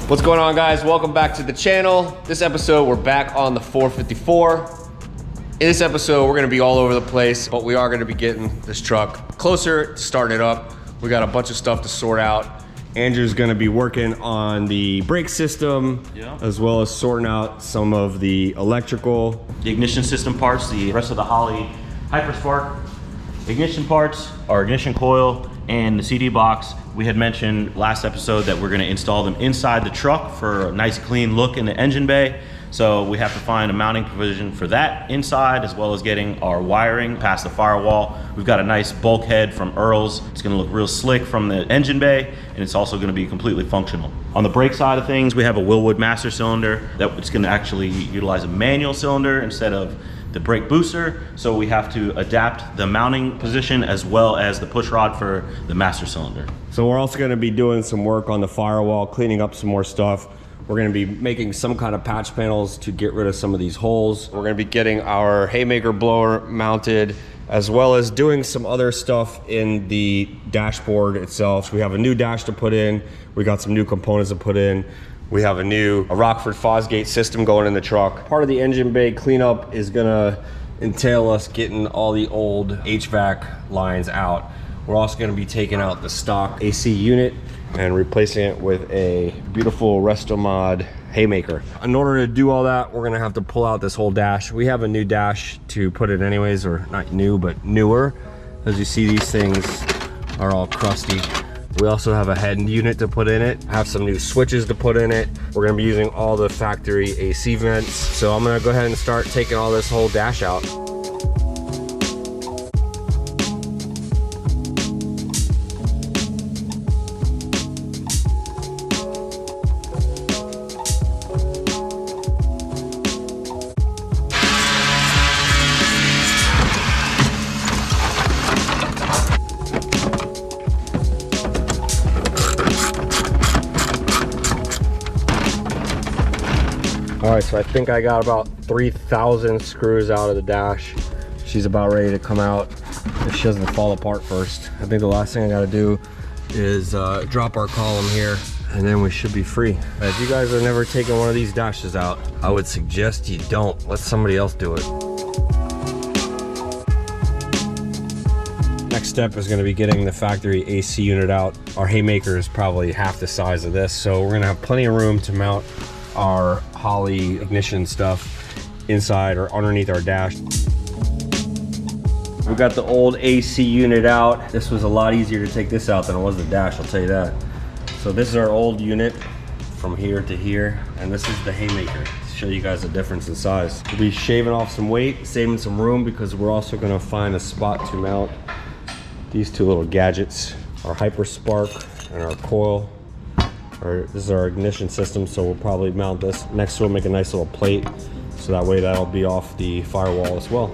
What's going on, guys? Welcome back to the channel. This episode, we're back on the 454. In this episode, we're gonna be all over the place, but we are gonna be getting this truck closer to starting it up. We got a bunch of stuff to sort out. Andrew's gonna be working on the brake system, as well as sorting out some of the electrical. The ignition system parts, the rest of the Holley Hyperspark ignition parts, our ignition coil, and the CD box. We had mentioned last episode that we're gonna install them inside the truck for a nice clean look in the engine bay. So we have to find a mounting provision for that inside, as well as getting our wiring past the firewall. We've got a nice bulkhead from Earl's. It's gonna look real slick from the engine bay, and it's also gonna be completely functional. On the brake side of things, we have a Wilwood master cylinder that it's gonna actually utilize a manual cylinder instead of the brake booster. So we have to adapt the mounting position as well as the push rod for the master cylinder. So we're also gonna be doing some work on the firewall, cleaning up some more stuff. We're gonna be making some kind of patch panels to get rid of some of these holes. We're gonna be getting our Haymaker blower mounted, as well as doing some other stuff in the dashboard itself. So we have a new dash to put in. We got some new components to put in. We have a Rockford Fosgate system going in the truck. Part of the engine bay cleanup is gonna entail us getting all the old HVAC lines out. We're also gonna be taking out the stock AC unit and replacing it with a beautiful Restomod Haymaker. In order to do all that, we're gonna have to pull out this whole dash. We have a new dash to put in anyways, or not new, but newer. As you see, these things are all crusty. We also have a head unit to put in it, have some new switches to put in it. We're gonna be using all the factory AC vents. So I'm gonna go ahead and start taking all this whole dash out. All right, so I think I got about 3,000 screws out of the dash. She's about ready to come out if she doesn't fall apart first. I think the last thing I gotta do is drop our column here, and then we should be free. If you guys have never taken one of these dashes out, I would suggest you don't. Let somebody else do it. Next step is gonna be getting the factory AC unit out. Our Haymaker is probably half the size of this, so we're gonna have plenty of room to mount our Holley ignition stuff inside or underneath our dash. We got the old AC unit out. This was a lot easier to take this out than it was the dash, I'll tell you that. So this is our old unit from here to here, and this is the Haymaker to show you guys the difference in size. We'll be shaving off some weight, saving some room, because we're also gonna find a spot to mount these two little gadgets, our Hyperspark and our coil. This is our ignition system, so we'll probably mount this next to it, make a nice little plate, so that way that'll be off the firewall as well.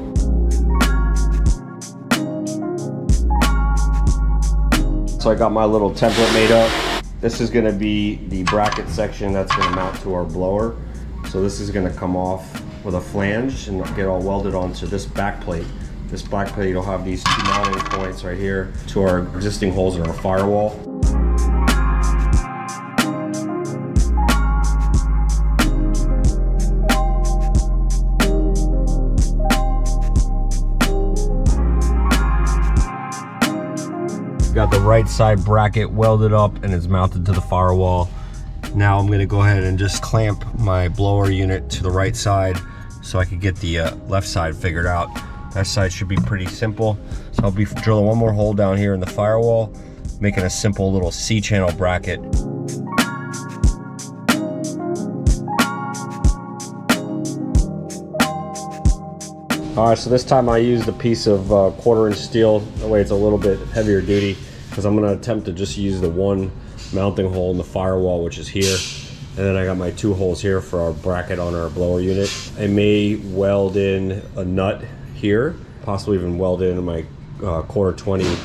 So I got my little template made up. This is gonna be the bracket section that's gonna mount to our blower. So this is gonna come off with a flange and get all welded onto this back plate. This back plate will have these two mounting points right here to our existing holes in our firewall. Got the right side bracket welded up and it's mounted to the firewall. Now I'm gonna go ahead and just clamp my blower unit to the right side so I could get the left side figured out. That side should be pretty simple. So I'll be drilling one more hole down here in the firewall, making a simple little C-channel bracket. All right, so this time I used a piece of 1/4" steel. That way it's a little bit heavier duty, because I'm gonna attempt to just use the one mounting hole in the firewall, which is here. And then I got my two holes here for our bracket on our blower unit. I may weld in a nut here, possibly even weld in my 1/4"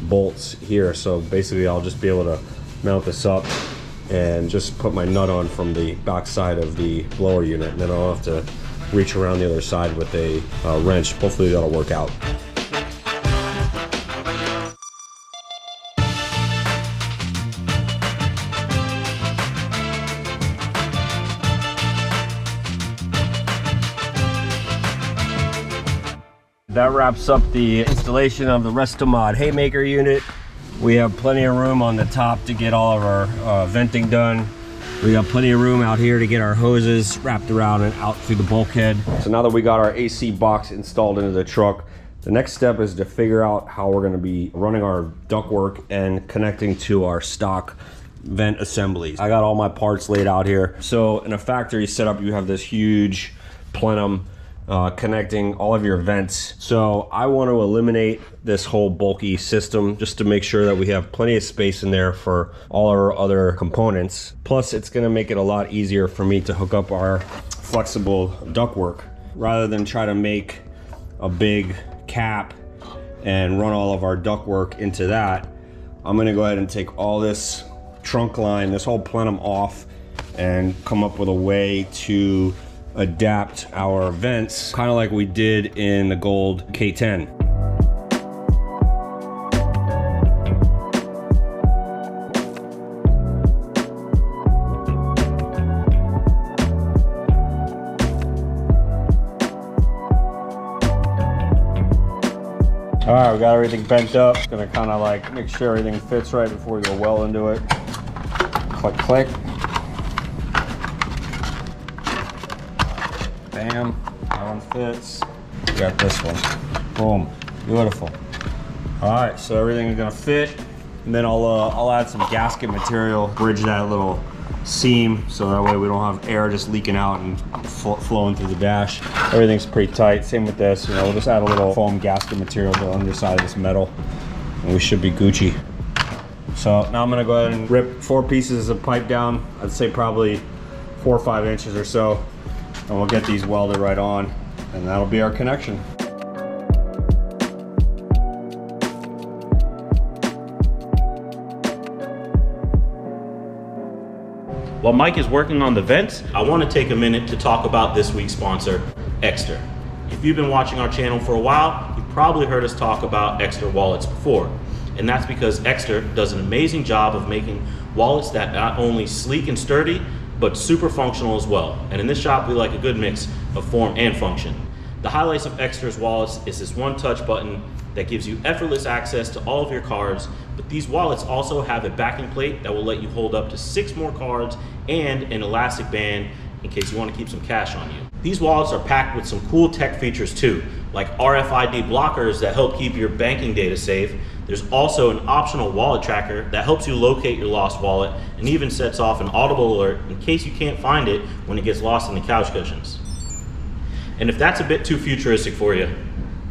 bolts here. So basically I'll just be able to mount this up and just put my nut on from the back side of the blower unit, and then I'll have to reach around the other side with a wrench. Hopefully that'll work out. that wraps up the installation of the Restomod Haymaker unit. We have plenty of room on the top to get all of our venting done. We got plenty of room out here to get our hoses wrapped around and out through the bulkhead. So now that we got our AC box installed into the truck, the next step is to figure out how we're gonna be running our ductwork and connecting to our stock vent assemblies. I got all my parts laid out here. So in a factory setup, you have this huge plenum connecting all of your vents. So I want to eliminate this whole bulky system just to make sure that we have plenty of space in there for all our other components. Plus, it's going to make it a lot easier for me to hook up our flexible ductwork rather than try to make a big cap and run all of our ductwork into that. I'm going to go ahead and take all this trunk line, this whole plenum off, and come up with a way to adapt our vents, kind of like we did in the gold K10. All right, we got everything bent up. Gonna kind of like make sure everything fits right before we go well into it. Click, click. Bam, that one fits. We got this one. Boom, beautiful. All right, so everything is gonna fit, and then I'll add some gasket material, bridge that little seam, so that way we don't have air just leaking out and flowing through the dash. Everything's pretty tight. Same with this. We'll just add a little foam gasket material to the underside of this metal, and we should be Gucci. So now I'm gonna go ahead and rip 4 pieces of pipe down. I'd say probably 4 or 5 inches or so. And we'll get these welded right on, and that'll be our connection. While Mike is working on the vents, I want to take a minute to talk about this week's sponsor, Exter. If you've been watching our channel for a while, you've probably heard us talk about Exter wallets before. And that's because Exter does an amazing job of making wallets that not only sleek and sturdy, but super functional as well. And in this shop, we like a good mix of form and function. The highlights of Exter's wallets is this one-touch button that gives you effortless access to all of your cards, but these wallets also have a backing plate that will let you hold up to 6 more cards and an elastic band in case you want to keep some cash on you. These wallets are packed with some cool tech features too, like RFID blockers that help keep your banking data safe. There's also an optional wallet tracker that helps you locate your lost wallet and even sets off an audible alert in case you can't find it when it gets lost in the couch cushions. And if that's a bit too futuristic for you,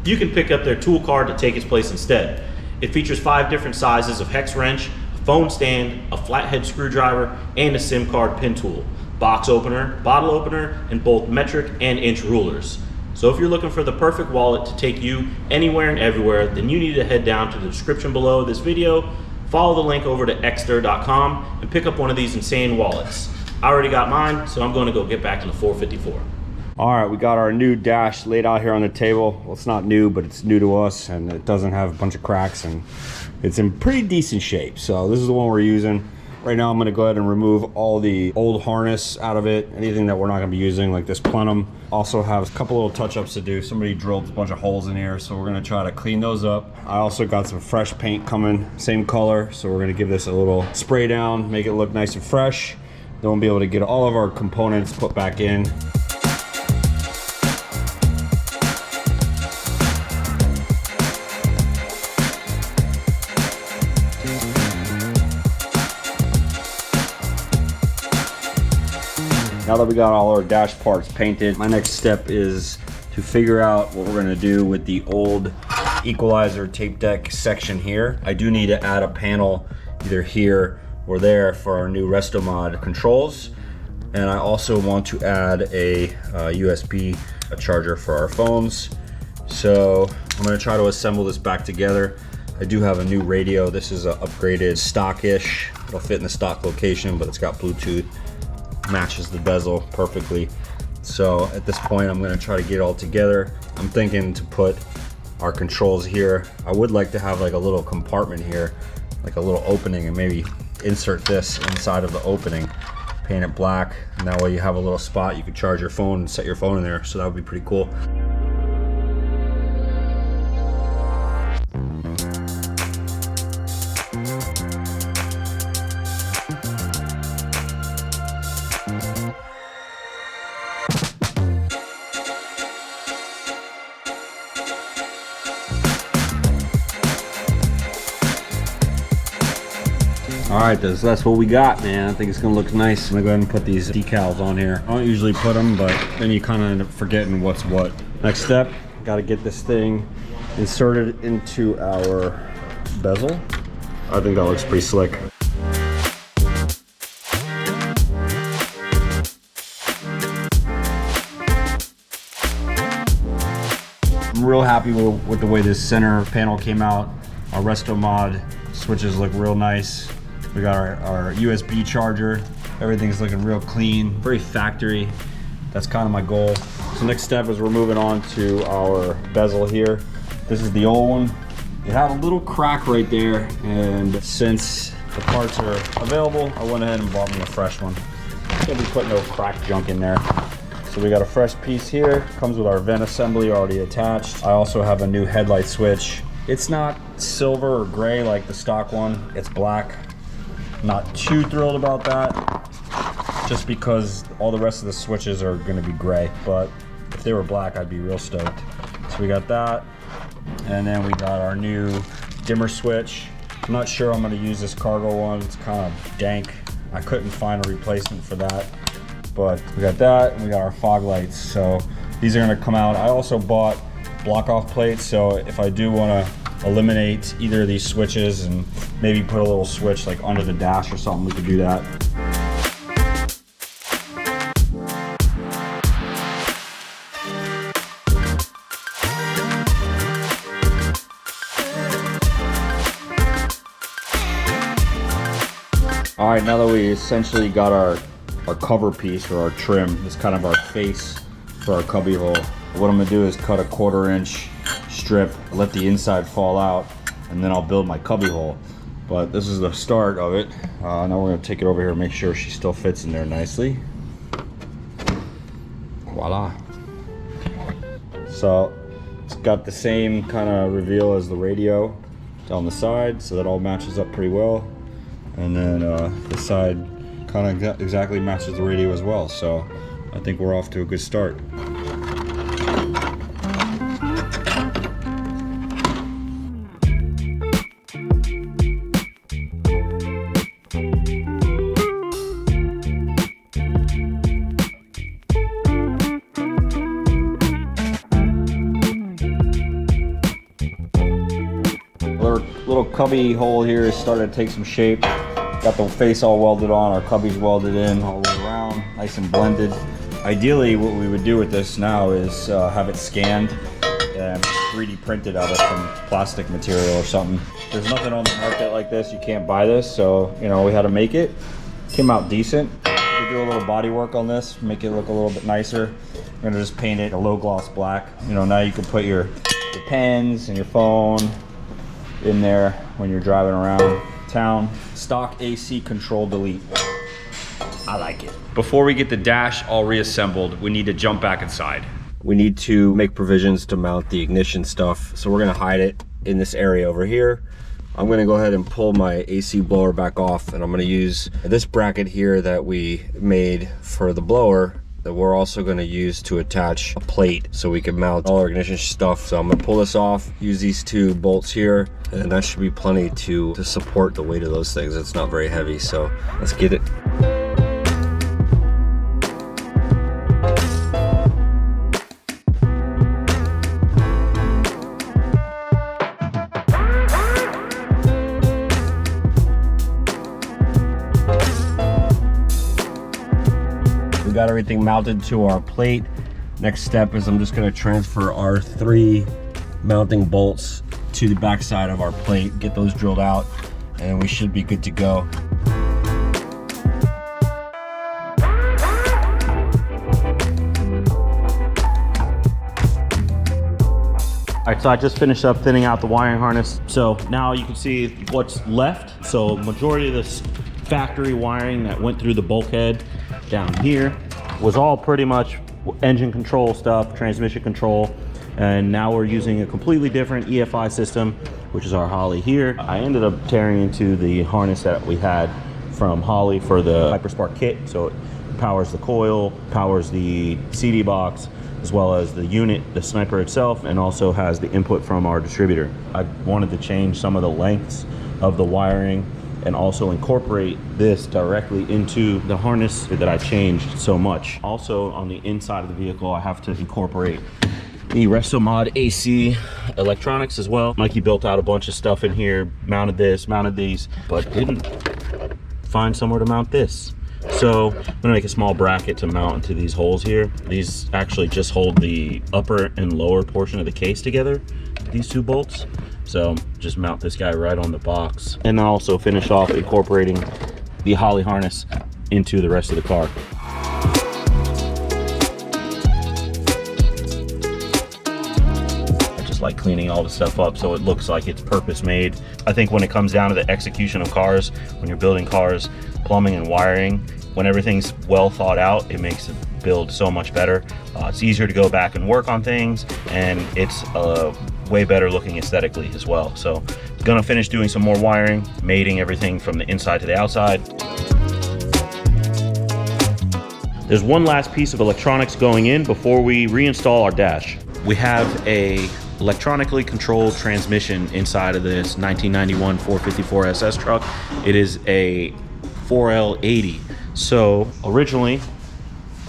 you can pick up their tool card to take its place instead. It features 5 different sizes of hex wrench, a phone stand, a flathead screwdriver, and a SIM card pin tool, box opener, bottle opener, and both metric and inch rulers. So if you're looking for the perfect wallet to take you anywhere and everywhere, then you need to head down to the description below this video, follow the link over to exter.com, and pick up one of these insane wallets. I already got mine, so I'm going to go get back to the 454. All right, we got our new dash laid out here on the table. Well, it's not new, but it's new to us, and it doesn't have a bunch of cracks, and it's in pretty decent shape. So this is the one we're using. Right now I'm gonna go ahead and remove all the old harness out of it, anything that we're not gonna be using, like this plenum. Also have a couple little touch-ups to do. Somebody drilled a bunch of holes in here, so we're gonna try to clean those up. I also got some fresh paint coming, same color, so we're gonna give this a little spray down, make it look nice and fresh. Then we'll be able to get all of our components put back in. Now that we got all our dash parts painted, my next step is to figure out what we're gonna do with the old equalizer tape deck section here. I do need to add a panel either here or there for our new Restomod controls. And I also want to add a USB charger for our phones. So I'm gonna try to assemble this back together. I do have a new radio. This is an upgraded stock-ish. It'll fit in the stock location, but it's got Bluetooth. Matches the bezel perfectly. So at this point I'm going to try to get it all together. I'm thinking to put our controls here. I would like to have like a little compartment here, like a little opening, and maybe insert this inside of the opening, paint it black, and that way you have a little spot you could charge your phone and set your phone in there. So that would be pretty cool. right, that's what we got, man. I think it's gonna look nice. I'm gonna go ahead and put these decals on here. I don't usually put them, but then you kind of end up forgetting what's what. Next step, got to get this thing inserted into our bezel. I think that looks pretty slick. I'm real happy with the way this center panel came out. Our Restomod switches look real nice. We got our USB charger. Everything's looking real clean, very factory. That's kind of my goal. So next step is we're moving on to our bezel here. This is the old one. It had a little crack right there, and since the parts are available, I went ahead and bought me a fresh one. Can't be putting no crack junk in there. So we got a fresh piece here. Comes with our vent assembly already attached. I also have a new headlight switch. It's not silver or gray like the stock one. It's black. Not too thrilled about that, just because all the rest of the switches are gonna be gray. But if they were black, I'd be real stoked. So we got that. And then we got our new dimmer switch. I'm not sure I'm gonna use this cargo one. It's kind of dank. I couldn't find a replacement for that. But we got that, and we got our fog lights. So these are gonna come out. I also bought block off plates, so if I do wanna eliminate either of these switches and maybe put a little switch like under the dash or something, we could do that. All right, now that we essentially got our cover piece or our trim, it's kind of our face for our cubby hole. What I'm gonna do is cut a 1/4 inch strip, let the inside fall out, and then I'll build my cubby hole. But this is the start of it. Now we're gonna take it over here and make sure she still fits in there nicely. Voila. So it's got the same kind of reveal as the radio down the side, so that all matches up pretty well. And then this side kind of exactly matches the radio as well. So I think we're off to a good start. Little cubby hole here is starting to take some shape. Got the face all welded on, our cubby's welded in all the way around, nice and blended. Ideally, what we would do with this now is have it scanned and 3D printed out of some plastic material or something. There's nothing on the market like this. You can't buy this, so you know we had to make it. Came out decent. We do a little body work on this, make it look a little bit nicer. We're gonna just paint it a low gloss black. You know, now you can put your pens and your phone in there when you're driving around town. Stock AC control delete. I like it. Before we get the dash all reassembled, we need to jump back inside. We need to make provisions to mount the ignition stuff, so we're gonna hide it in this area over here. I'm gonna go ahead and pull my AC blower back off, and I'm gonna use this bracket here that we made for the blower that we're also going to use to attach a plate so we can mount all our ignition stuff. So I'm going to pull this off, use these 2 bolts here, and that should be plenty to support the weight of those things. It's not very heavy, so let's get it. Got everything mounted to our plate. Next step is I'm just going to transfer our 3 mounting bolts to the back side of our plate, get those drilled out, and we should be good to go. All right, so I just finished up thinning out the wiring harness. So now you can see what's left. So majority of this factory wiring that went through the bulkhead down here was all pretty much engine control stuff, transmission control, and now we're using a completely different EFI system, which is our Holley here. I ended up tearing into the harness that we had from Holley for the HyperSpark kit, so it powers the coil, powers the CD box, as well as the unit, the sniper itself, and also has the input from our distributor. I wanted to change some of the lengths of the wiring and also incorporate this directly into the harness that I changed so much. Also on the inside of the vehicle, I have to incorporate the Restomod AC electronics as well. Mikey built out a bunch of stuff in here, mounted this, mounted these, but didn't find somewhere to mount this. So I'm gonna make a small bracket to mount into these holes here. These actually just hold the upper and lower portion of the case together, these two bolts. So just mount this guy right on the box, and then also finish off incorporating the Holley harness into the rest of the car. Like cleaning all the stuff up so it looks like it's purpose made. I think when it comes down to the execution of cars, when you're building cars, plumbing and wiring, when everything's well thought out, it makes the build so much better. It's easier to go back and work on things, and it's way better looking aesthetically as well. So gonna finish doing some more wiring, mating everything from the inside to the outside. There's one last piece of electronics going in before we reinstall our dash. We have a electronically controlled transmission inside of this 1991 454ss truck. It is a 4L80. So originally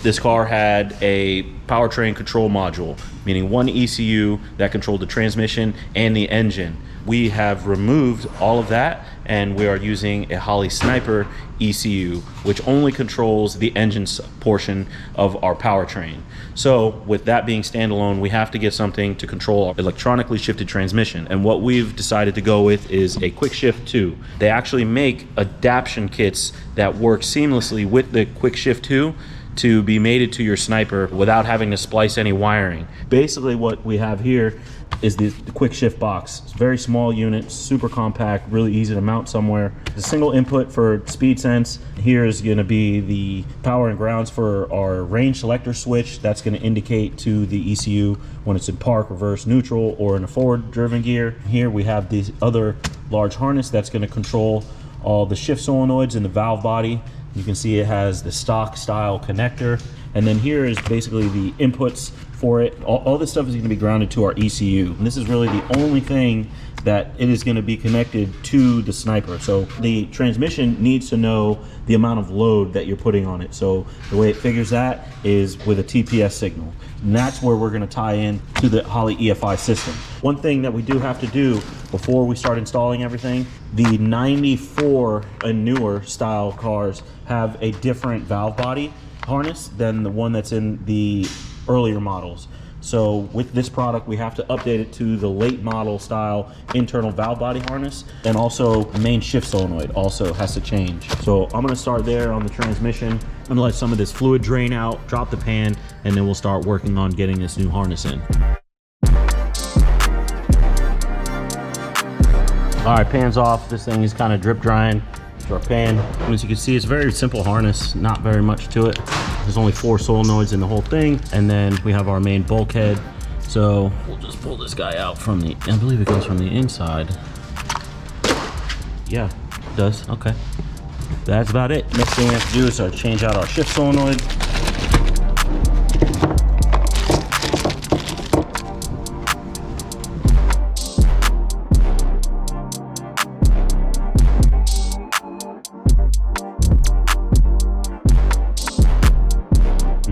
this car had a powertrain control module, meaning one ECU that controlled the transmission and the engine. We have removed all of that, and we are using a Holley Sniper ECU, which only controls the engine portion of our powertrain. So with that being standalone, we have to get something to control our electronically shifted transmission. And what we've decided to go with is a Quick Shift 2. They actually make adaptation kits that work seamlessly with the Quick Shift 2 to be mated to your Sniper without having to splice any wiring. Basically what we have here is the Quick Shift box. It's a very small unit, super compact, really easy to mount somewhere. The single input for speed sense. Here is going to be the power and grounds for our range selector switch. That's going to indicate to the ECU when it's in park, reverse, neutral, or in a forward driven gear. Here we have the other large harness that's going to control all the shift solenoids in the valve body. You can see it has the stock style connector. And then here is basically the inputs for it. All this stuff is going to be grounded to our ECU. And this is really the only thing that it is going to be connected to the Sniper. So the transmission needs to know the amount of load that you're putting on it. So the way it figures that is with a TPS signal. And that's where we're going to tie in to the Holley EFI system. One thing that we do have to do before we start installing everything, the 94 and newer style cars have a different valve body harness than the one that's in the earlier models. So with this product, we have to update it to the late model style internal valve body harness, and also the main shift solenoid also has to change. So I'm gonna start there on the transmission. I'm gonna let some of this fluid drain out, drop the pan, and then we'll start working on getting this new harness in. All right, pan's off. This thing is kind of drip drying. Our pan. As you can see, it's a very simple harness, not very much to it. There's only 4 solenoids in the whole thing, and then we have our main bulkhead. So we'll just pull this guy out from the, I believe it goes from the inside. Yeah, it does. Okay, that's about it. Next thing we have to do is change out our shift solenoid.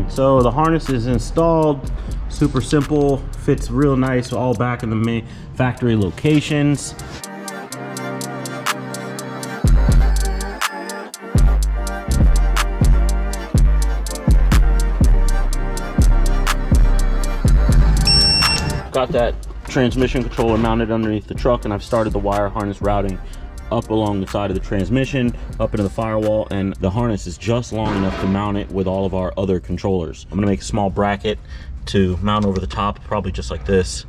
So the harness is installed, super simple, fits real nice, all back in the main factory locations. Got that transmission controller mounted underneath the truck, and I've started the wire harness routing up along the side of the transmission, up into the firewall, and the harness is just long enough to mount it with all of our other controllers. I'm gonna make a small bracket to mount over the top, probably just like this,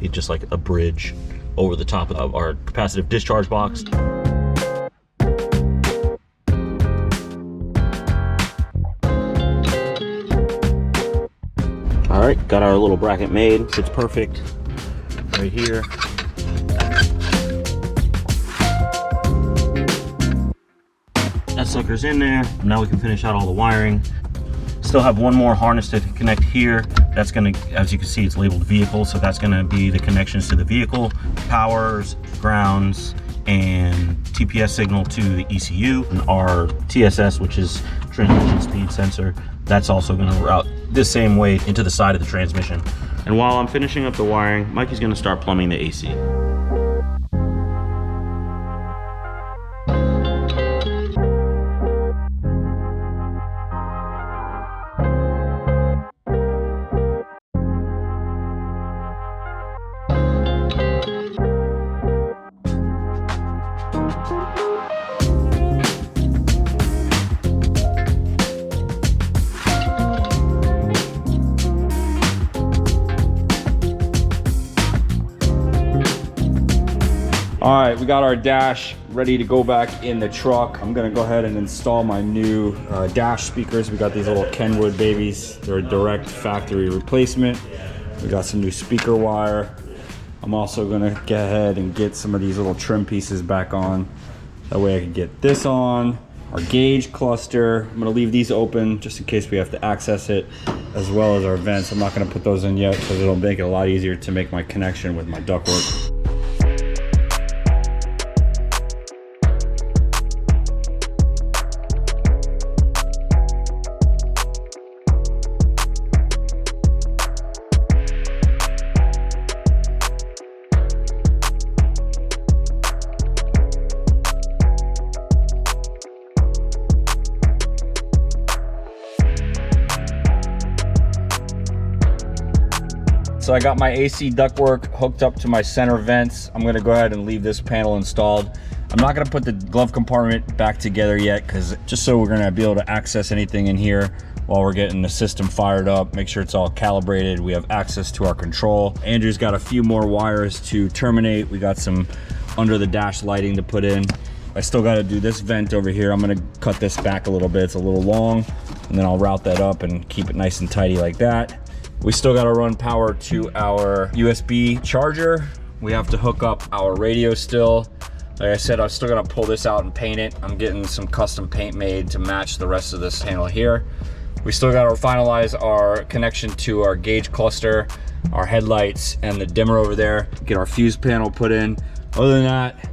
be just like a bridge over the top of our capacitive discharge box. All right, got our little bracket made. Fits perfect right here. That sucker's in there. Now we can finish out all the wiring. Still have one more harness to connect here. That's gonna, as you can see, it's labeled vehicle, so that's gonna be the connections to the vehicle, powers, grounds, and TPS signal to the ECU. And our TSS, which is transmission speed sensor, that's also going to route the same way into the side of the transmission. And while I'm finishing up the wiring, Mikey's going to start plumbing the AC. All right, we got our dash ready to go back in the truck. I'm gonna go ahead and install my new dash speakers. We got these little Kenwood babies. They're a direct factory replacement. We got some new speaker wire. I'm also gonna get ahead and get some of these little trim pieces back on. That way I can get this on. Our gauge cluster, I'm gonna leave these open just in case we have to access it, as well as our vents. I'm not gonna put those in yet because it'll make it a lot easier to make my connection with my ductwork. So I got my AC ductwork hooked up to my center vents. I'm gonna go ahead and leave this panel installed. I'm not gonna put the glove compartment back together yet, because just so we're gonna be able to access anything in here while we're getting the system fired up, make sure it's all calibrated, we have access to our control. Andrew's got a few more wires to terminate. We got some under the dash lighting to put in. I still gotta do this vent over here. I'm gonna cut this back a little bit. It's a little long, and then I'll route that up and keep it nice and tidy like that. We still got to run power to our USB charger. We have to hook up our radio still. Like I said, I'm still gonna pull this out and paint it. I'm getting some custom paint made to match the rest of this panel here. We still got to finalize our connection to our gauge cluster, our headlights, and the dimmer over there. Get our fuse panel put in. Other than that,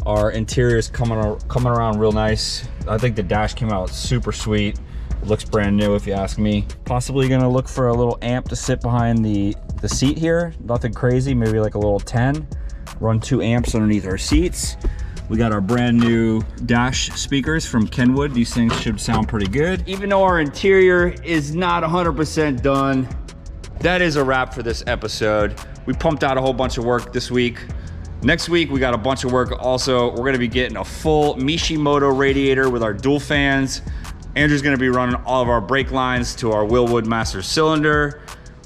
our interior is coming around real nice. I think the dash came out super sweet. Looks brand new if you ask me. Possibly gonna look for a little amp to sit behind the seat here. Nothing crazy, maybe like a little 10. Run 2 amps underneath our seats. We got our brand new dash speakers from Kenwood. These things should sound pretty good. Even though our interior is not 100% done, that is a wrap for this episode. We pumped out a whole bunch of work this week. Next week, we got a bunch of work also. We're gonna be getting a full Mishimoto radiator with our dual fans. Andrew's gonna be running all of our brake lines to our Wilwood master cylinder.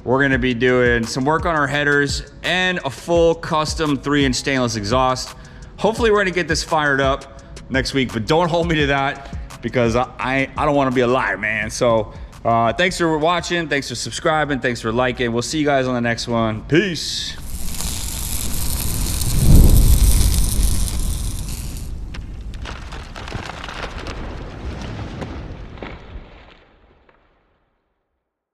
We're gonna be doing some work on our headers and a full custom 3-inch stainless exhaust. Hopefully we're gonna get this fired up next week, but don't hold me to that because I don't wanna be a liar, man. So thanks for watching, thanks for subscribing, thanks for liking. We'll see you guys on the next one. Peace.